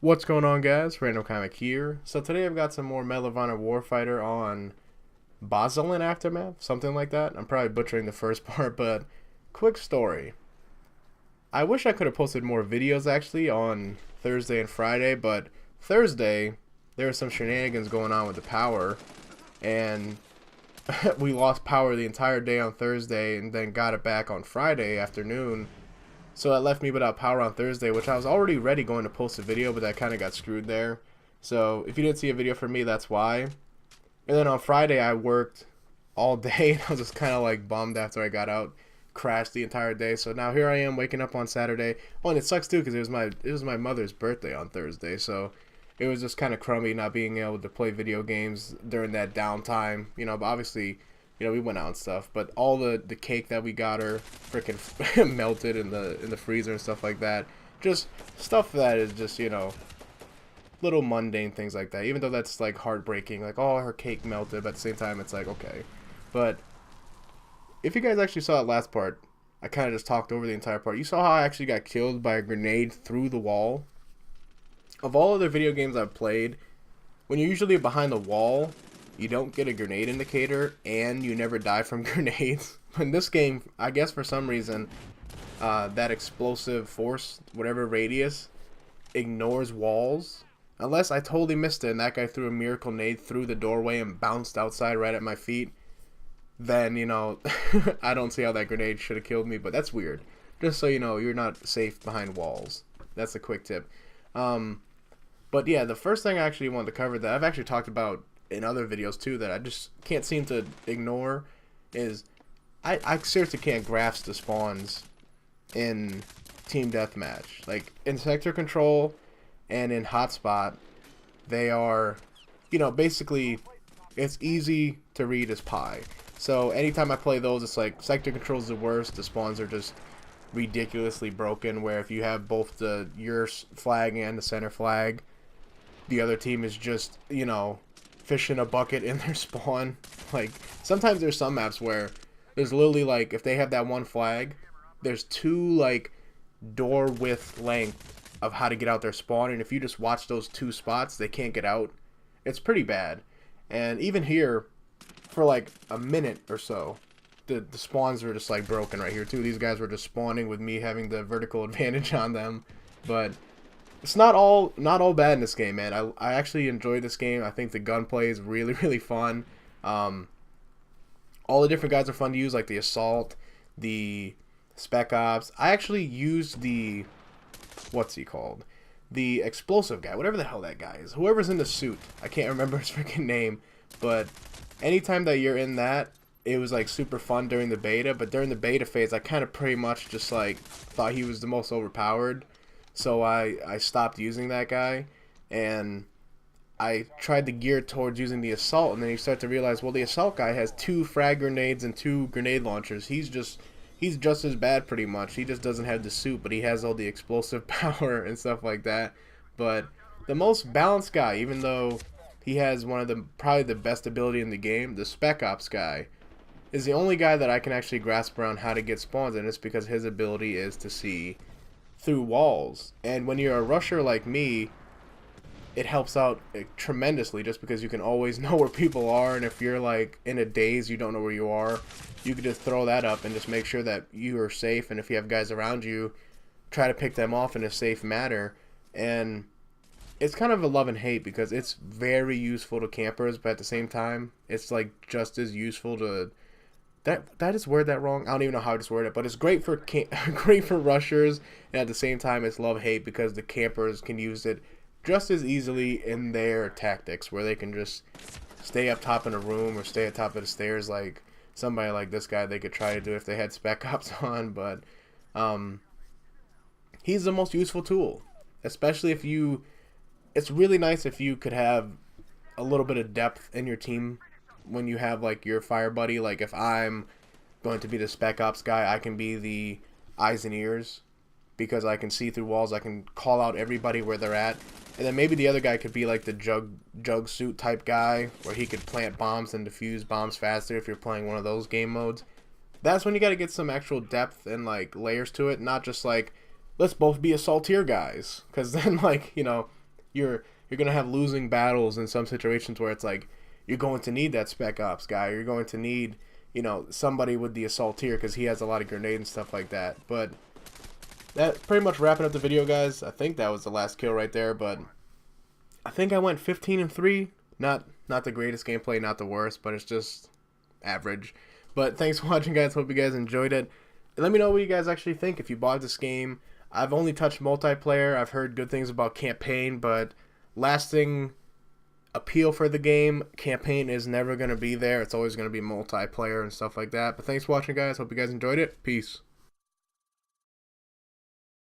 What's going on, guys? Random Comic here. So today I've got some more Medal of Honor Warfighter on Basel and Aftermath, something like that. I'm probably butchering the first part, but quick story. I wish I could have posted more videos actually on Thursday and Friday, but Thursday there was some shenanigans going on with the power, and we lost power the entire day on Thursday and then got it back on Friday afternoon. So that left me without power on Thursday, which I was already ready going to post a video, but that kind of got screwed there. So if you didn't see a video from me, that's why. And then on Friday, I worked all day, and I was just kind of like bummed after I got out, crashed the entire day. So now here I am waking up on Saturday. Oh, and it sucks too because it was my mother's birthday on Thursday, so it was just kind of crummy not being able to play video games during that downtime. But obviously we went out and stuff, but all the cake that we got her freaking melted in the freezer and stuff like that. Just stuff that is just, little mundane things like that. Even though that's like heartbreaking, like, oh, her cake melted, but at the same time it's like, okay. But if you guys actually saw that last part, I kind of just talked over the entire part. You saw how I actually got killed by a grenade through the wall. Of all other video games I've played, when you're usually behind the wall, you don't get a grenade indicator, and you never die from grenades. In this game, I guess for some reason, that explosive force, whatever radius, ignores walls. Unless I totally missed it and that guy threw a miracle nade through the doorway and bounced outside right at my feet, then, I don't see how that grenade should have killed me, but that's weird. Just so you know, you're not safe behind walls. That's a quick tip. But yeah, the first thing I actually wanted to cover that I've actually talked about in other videos too that I just can't seem to ignore is I seriously can't grasp the spawns in Team Deathmatch. Like in Sector Control and in Hotspot, they are, basically it's easy to read as pie. So anytime I play those, it's like Sector Control is the worst. The spawns are just ridiculously broken, where if you have both your flag and the center flag, the other team is just, fish in a bucket in their spawn. Like, sometimes there's some maps where there's literally, like, if they have that one flag, there's two, like, door width length of how to get out their spawn, and if you just watch those two spots, they can't get out. It's pretty bad. And even here, for, like, a minute or so, the spawns are just, like, broken right here, too. These guys were just spawning with me having the vertical advantage on them, but it's not all bad in this game, man. I actually enjoyed this game. I think the gunplay is really, really fun. All the different guys are fun to use, like the Assault, the Spec Ops. I actually used the, what's he called? The Explosive guy, whatever the hell that guy is. Whoever's in the suit. I can't remember his freaking name. But anytime that you're in that, it was like super fun during the beta. But during the beta phase, I kind of pretty much just like thought he was the most overpowered. So I stopped using that guy, and I tried to gear towards using the Assault, and then you start to realize, well, the Assault guy has 2 frag grenades and 2 grenade launchers. He's just as bad pretty much. He just doesn't have the suit, but he has all the explosive power and stuff like that. But the most balanced guy, even though he has one of the probably the best ability in the game, the Spec Ops guy, is the only guy that I can actually grasp around how to get spawns, and it's because his ability is to see through walls. And when you're a rusher like me, it helps out tremendously, just because you can always know where people are, and if you're like in a daze, you don't know where you are, you can just throw that up and just make sure that you are safe, and if you have guys around you, try to pick them off in a safe manner. And it's kind of a love and hate, because it's very useful to campers, but at the same time, it's like just as useful to that is word that wrong. I don't even know how to just word it, but it's great for great for rushers, and at the same time, it's love hate, because the campers can use it just as easily in their tactics, where they can just stay up top in a room or stay at top of the stairs, like somebody like this guy they could try to do if they had Spec Ops on. But he's the most useful tool, especially if you. It's really nice if you could have a little bit of depth in your team when you have like your fire buddy. Like if I'm going to be the Spec Ops guy, I can be the eyes and ears, because I can see through walls. I can call out everybody where they're at, and then maybe the other guy could be like the jug suit type guy, where he could plant bombs and defuse bombs faster if you're playing one of those game modes. That's when you got to get some actual depth and like layers to it, not just like let's both be assaultier guys, because then like you're gonna have losing battles in some situations where it's like you're going to need that spec ops guy. You're going to need, you know, somebody with the assaultier because he has a lot of grenade and stuff like that. But that pretty much wrapping up the video, guys. I think that was the last kill right there, but I think I went 15-3. Not the greatest gameplay, not the worst, but it's just average. But thanks for watching, guys. Hope you guys enjoyed it. And let me know what you guys actually think if you bought this game. I've only touched multiplayer. I've heard good things about campaign, but lasting appeal for the game, campaign is never going to be there. It's always going to be multiplayer and stuff like that. But thanks for watching, guys. Hope you guys enjoyed it. Peace.